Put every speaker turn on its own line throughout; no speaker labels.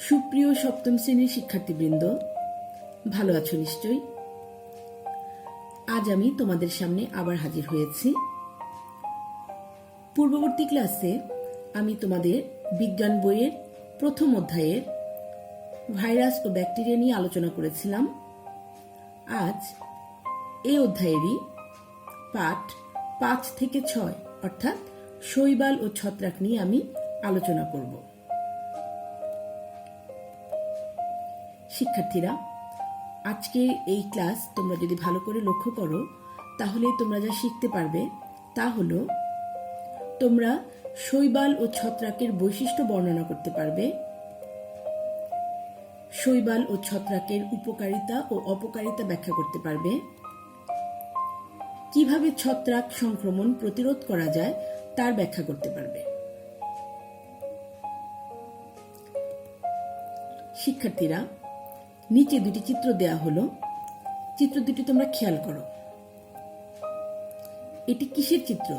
সুপ্রিয় সপ্তম শ্রেণীর শিক্ষার্থীবৃন্দ, ভালো আছো নিশ্চয়ই। আজ আমি তোমাদের সামনে আবার হাজির হয়েছি। পূর্ববর্তী ক্লাসে আমি তোমাদের বিজ্ঞান বইয়ের প্রথম অধ্যায়ের ভাইরাস ও ব্যাকটেরিয়া নিয়ে আলোচনা করেছিলাম। আজ এই অধ্যায়েরই পাঠ 5 থেকে 6 অর্থাৎ শৈবাল ও ছত্রাক নিয়ে আমি আলোচনা করব। শিক্ষার্থীরা, আজকে এই ক্লাস তোমরা যদি ভালো করে লক্ষ্য করো তাহলে তোমরা যা শিখতে পারবে তা হলো তোমরা শৈবাল ও ছত্রাকের বৈশিষ্ট্য বর্ণনা করতে পারবে, শৈবাল ও ছত্রাকের উপকারিতা ও অপকারিতা ব্যাখ্যা করতে পারবে, কিভাবে ছত্রাক সংক্রমণ প্রতিরোধ করা যায় তার ব্যাখ্যা করতে পারবে। শিক্ষার্থীরা, নিচে দুটি চিত্র দেয়া হলো, চিত্র দুটি তোমরা খেয়াল করো। এটি কিসের চিত্র?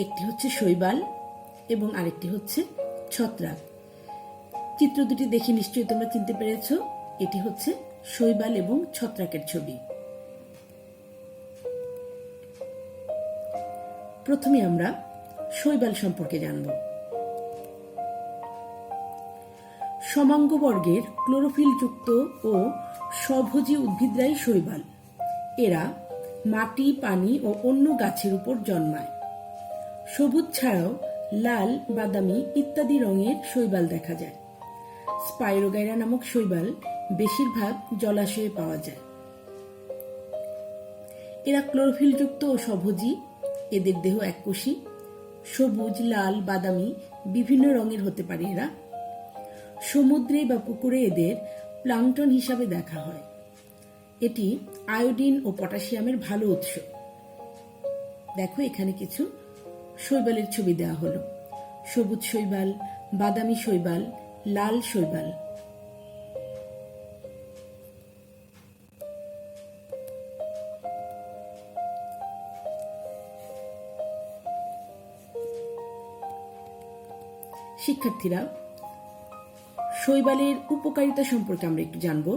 একটি হচ্ছে শৈবাল এবং আরেকটি হচ্ছে ছত্রাক। চিত্র দুটি দেখে নিশ্চয়ই তোমরা চিনতে পেরেছ এটি হচ্ছে শৈবাল এবং ছত্রাকের ছবি। প্রথমে আমরা শৈবাল সম্পর্কে জানব। সমাঙ্গবর্গের ক্লোরোফিলযুক্ত ও স্বভোজী উদ্ভিদরাই শৈবাল। এরা মাটি, পানি ও অন্য গাছের উপর জন্মায়। সবুজ ছাড়াও লাল, বাদামি ইত্যাদি রঙের শৈবাল দেখা যায়। স্পাইরোগাইরা নামক শৈবাল বেশিরভাগ জলাশয়ে পাওয়া যায়। এরা ক্লোরোফিলযুক্ত ও স্বভোজী। এদের দেহ এককোষী। সবুজ, লাল, বাদামি বিভিন্ন রঙের হতে পারে এরা। সমুদ্রে বা পুকুরে এদের প্লাঙ্কটন হিসাবে দেখা হয়। এটি আয়োডিন ও পটাশিয়ামের ভালো উৎস। দেখো, এখানে কিছু শৈবালের ছবি দেওয়া হলো। সবুজ শৈবাল, বাদামি শৈবাল, লাল শৈবাল। শিক্ষার্থীরা, শৈবালের উপকারিতা সম্পর্কে আমরা একটু জানব।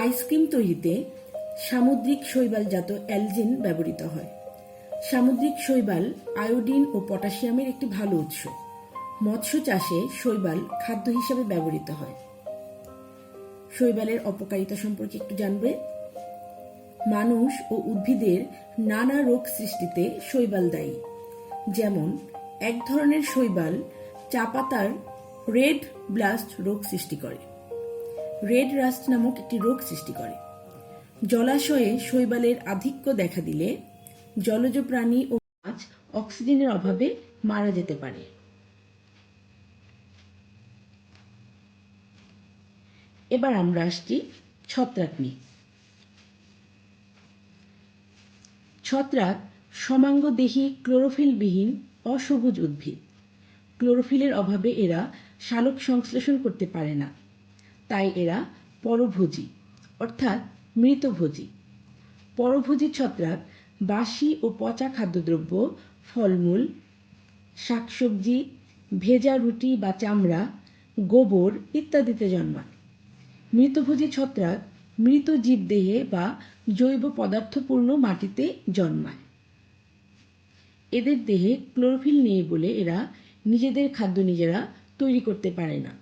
আইসক্রিম তৈরিতে সামুদ্রিক শৈবালজাত অ্যালজিন ব্যবহৃত হয়। সামুদ্রিক শৈবাল আয়োডিন ও পটাশিয়ামের একটি ভালো উৎস। মৎস্য চাষে শৈবাল খাদ্য হিসাবে ব্যবহৃত হয়। শৈবালের অপকারিতা সম্পর্কে একটু জানবে। মানুষ ও উদ্ভিদের নানা রোগ সৃষ্টিতে শৈবাল দায়ী। যেমন এক ধরনের শৈবাল চা পাতার রেড ব্লাস্ট রোগ সৃষ্টি করে। রেড রাস্ট নামক একটি রোগ সৃষ্টি করে। জলাশয়ে শৈবালের আধিক্য দেখা দিলে জলজ প্রাণী ও মাছ অক্সিজেনের অভাবে মারা যেতে পারে। এবার আমরা আসছি ছত্রাক নিয়ে। ছত্রাক সমাঙ্গদেহী ক্লোরোফিলবিহীন অসবুজ উদ্ভিদ। ক্লোরোফিলের অভাবে এরা সালোক সংশ্লেষণ করতে পারে না, তাই এরা পরভোজী অর্থাৎ মৃতভোজী। পরভোজী ছত্রাক বাসি ও পচা খাদ্যদ্রব্য, ফলমূল, শাকসবজি, ভেজা রুটি বা চামড়া, গোবর ইত্যাদিতে জন্মায়। মৃতভোজী ছত্রাক মৃত জীবদেহে বা জৈব পদার্থপূর্ণ মাটিতে জন্মায়। এদের দেহে ক্লোরোফিল নেই বলে এরা নিজেদের খাদ্য নিজেরা তৈরি করতে পারে না।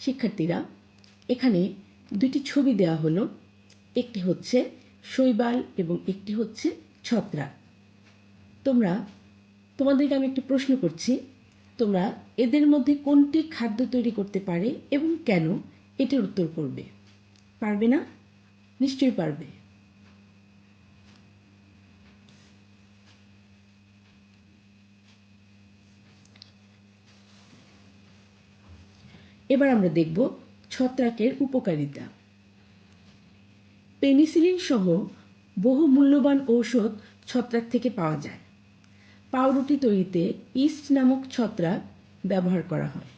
শিক্ষার্থীরা, এখানে দুটি ছবি দেওয়া হলো। একটি হচ্ছে শৈবাল এবং একটি হচ্ছে ছত্রাক। তোমাদেরকে আমি একটি প্রশ্ন করছি, তোমরা এদের মধ্যে কোনটি খাদ্য তৈরি করতে পারে এবং কেন, এটির উত্তর করবে। পারবে না? নিশ্চয়ই পারবে। এবার আমরা দেখব ছত্রাকের উপকারিতা। পেনিসিলিন সহ বহু মূল্যবান ঔষধ ছত্রাক থেকে পাওয়া যায়। পাউরুটি তৈরিতে ইস্ট নামক ছত্রাক ব্যবহার করা হয়।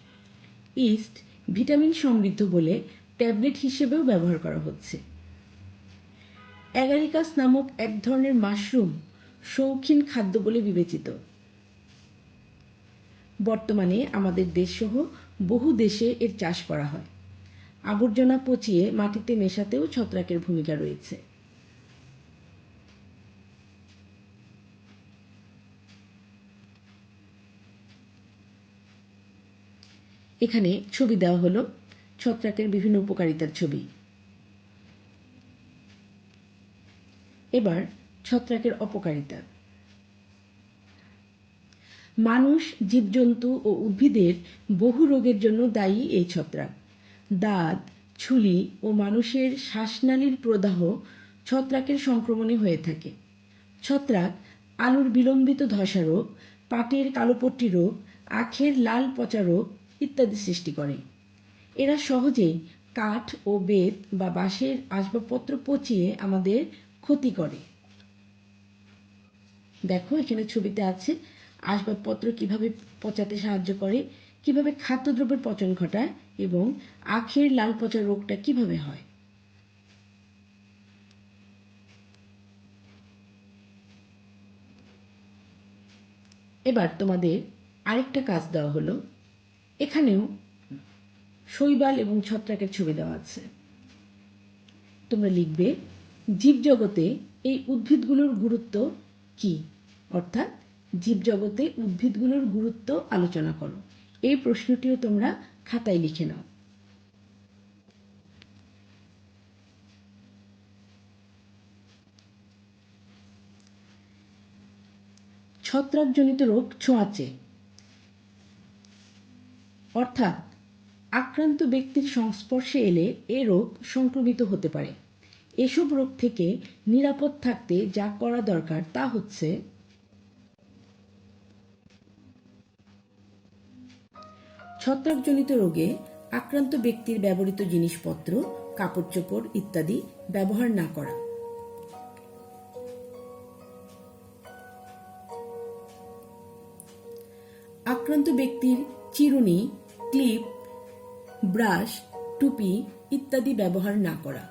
ইস্ট ভিটামিন সমৃদ্ধ বলে ট্যাবলেট হিসেবেও ব্যবহার করা হচ্ছে। অ্যাগারিকাস নামক এক ধরনের মাশরুম শৌখিন খাদ্য বলে বিবেচিত। বর্তমানে আমাদের দেশসহ বহু দেশে এর চাষ করা হয়। আবর্জনা পচিয়ে মাটিতে মেশাতেও ছত্রাকের ভূমিকা রয়েছে। এখানে ছবি দেওয়া হলো ছত্রাকের বিভিন্ন উপকারিতার ছবি। এবার ছত্রাকের অপকারিতা। মানুষ, জীবজন্তু ও উদ্ভিদের বহু রোগের জন্য দায়ী এই ছত্রাক। দাঁত, ছুলি ও মানুষের শ্বাসনালীর প্রদাহ ছত্রাকের সংক্রমণে হয়ে থাকে। ছত্রাক আলুর বিলম্বিত ধসা রোগ, পাটের কালোপট্টি রোগ, আখের লাল পচা রোগ ইত্যাদি সৃষ্টি করে। এরা সহজেই কাঠ ও বেত বা বাঁশের আসবাবপত্র পচিয়ে আমাদের ক্ষতি করে। দেখো এখানে ছবিতে আছে আসবাবপত্র কিভাবে পচাতে সাহায্য করে, কিভাবে খাদ্যদ্রব্যের পচন ঘটায় এবং আখের লাল পচা রোগটা কিভাবে হয়। এবার তোমাদের আরেকটা কাজ দেওয়া হলো, এখানেও শৈবাল এবং ছত্রাকের ছবি দেওয়া আছে। তোমরা লিখবে জীবজগতে এই উদ্ভিদগুলোর গুরুত্ব কি, অর্থাৎ জীবজগতে উদ্ভিদগুলোর গুরুত্ব আলোচনা করো। এই প্রশ্নটিও তোমরা খাতায় লিখে নাও। ছত্রাকজনিত রোগ ছোঁয়াচে, অর্থাৎ আক্রান্ত ব্যক্তির সংস্পর্শে এলে এ রোগ সংক্রমিত হতে পারে। এসব রোগ থেকে নিরাপদ থাকতে যা করা দরকার তা হচ্ছে ছত্রাকজনিত রোগে আক্রান্ত ব্যক্তির ব্যবহৃত জিনিসপত্র, কাপড় চোপড় ইত্যাদি ব্যবহার না করা। আক্রান্ত ব্যক্তির চিরুনি, ক্লিপ, ব্রাশ, টুপি ইত্যাদি ব্যবহার না করা।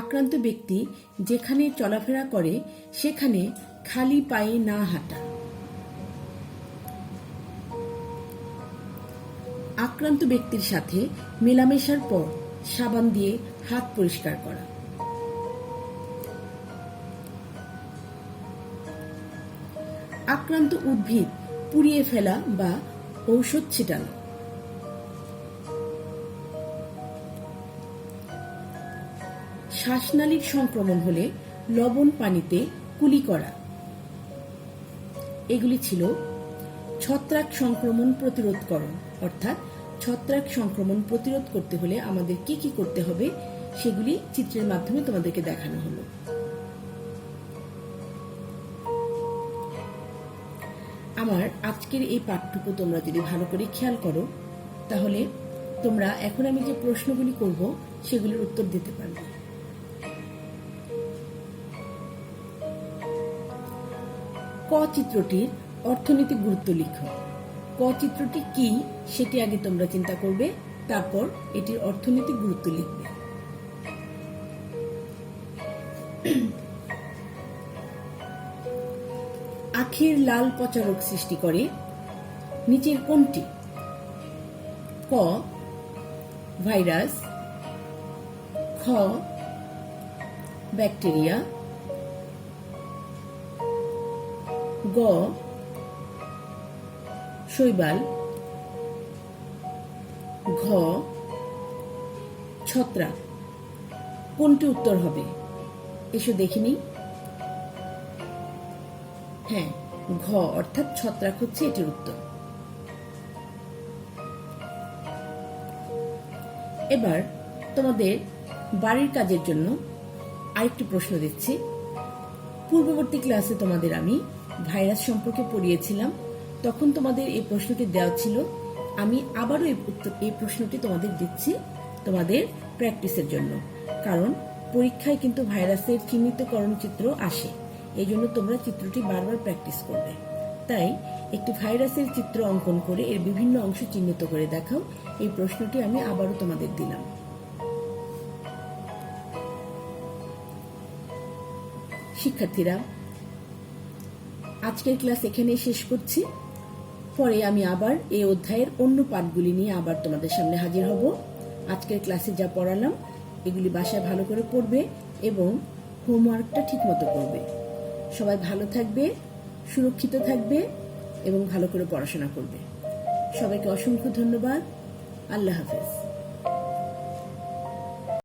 আক্রান্ত ব্যক্তি যেখানে চলাফেরা করে সেখানে খালি পায়ে না হাঁটা। আক্রান্ত ব্যক্তির সাথে মেলামেশার পর সাবান দিয়ে হাত পরিষ্কার করা। আক্রান্ত উদ্ভিদ পুড়িয়ে ফেলা বা ঔষধ ছিটানো। শ্বাসনালীর সংক্রমণ হলে লবণ পানিতে কুলি করা। এগুলি ছিল ছত্রাক সংক্রমণ প্রতিরোধকরণ, অর্থাৎ ছত্রাক সংক্রমণ প্রতিরোধ করতে হলে আমাদের কি কি করতে হবে সেগুলি চিত্রের মাধ্যমে তোমাদেরকে দেখানো হলো। আমার আজকের এই পাঠটুকু তোমরা যদি ভালো করে খেয়াল করো তাহলে তোমরা এখন আমি যে প্রশ্নগুলি করব সেগুলির উত্তর দিতে পারবে। ক চিত্রটির অর্থনৈতিক গুরুত্ব লিখো। ক চিত্রটি কি সেটি আগে তোমরা চিন্তা করবে, তারপর এটির অর্থনৈতিক গুরুত্ব লিখবে। আখের লাল পচা রোগ সৃষ্টি করে নিচের কোনটি? ক ভাইরাস, খ ব্যাকটেরিয়া, গ শৈবাল, ঘ ছত্রাক। কোনটি উত্তর হবে এসো দেখিনি। হ্যাঁ, ঘ অর্থাৎ ছত্রাক হচ্ছে এটির উত্তর। এবার তোমাদের বাড়ির কাজের জন্য আরেকটি প্রশ্ন দিচ্ছি। পূর্ববর্তী ক্লাসে তোমাদের আমি ভাইরাস সম্পর্কে পড়িয়েছিলাম, তখন তোমাদের এই প্রশ্নটি দেওয়া ছিল। আমি আবারও এই প্রশ্নটি তোমাদের দিচ্ছি তোমাদের প্র্যাকটিসের জন্য, কারণ পরীক্ষায় কিন্তু ভাইরাসের চিহ্নিতকরণ চিত্র আসে, এই জন্য তোমরা চিত্রটি বারবার প্র্যাকটিস করবে। তাই একটি ভাইরাসের চিত্র অঙ্কন করে এর বিভিন্ন অংশ চিহ্নিত করে দেখাও। এই প্রশ্নটি আমি আবারও তোমাদের দিলাম। শিক্ষার্থীরা, আজকের ক্লাস এখানেই শেষ করছি। পরে আমি আবার এই অধ্যায়ের অন্য পাঠগুলি নিয়ে আবার তোমাদের সামনে হাজির হব। আজকের ক্লাসে যা পড়ালাম এগুলি বাসায় ভালো করে পড়বে এবং হোমওয়ার্কটা ঠিকমতো করবে। সবাই ভালো থাকবে, সুরক্ষিত থাকবে এবং ভালো করে পড়াশোনা করবে। সবাইকে অসংখ্য ধন্যবাদ। আল্লাহ হাফেজ।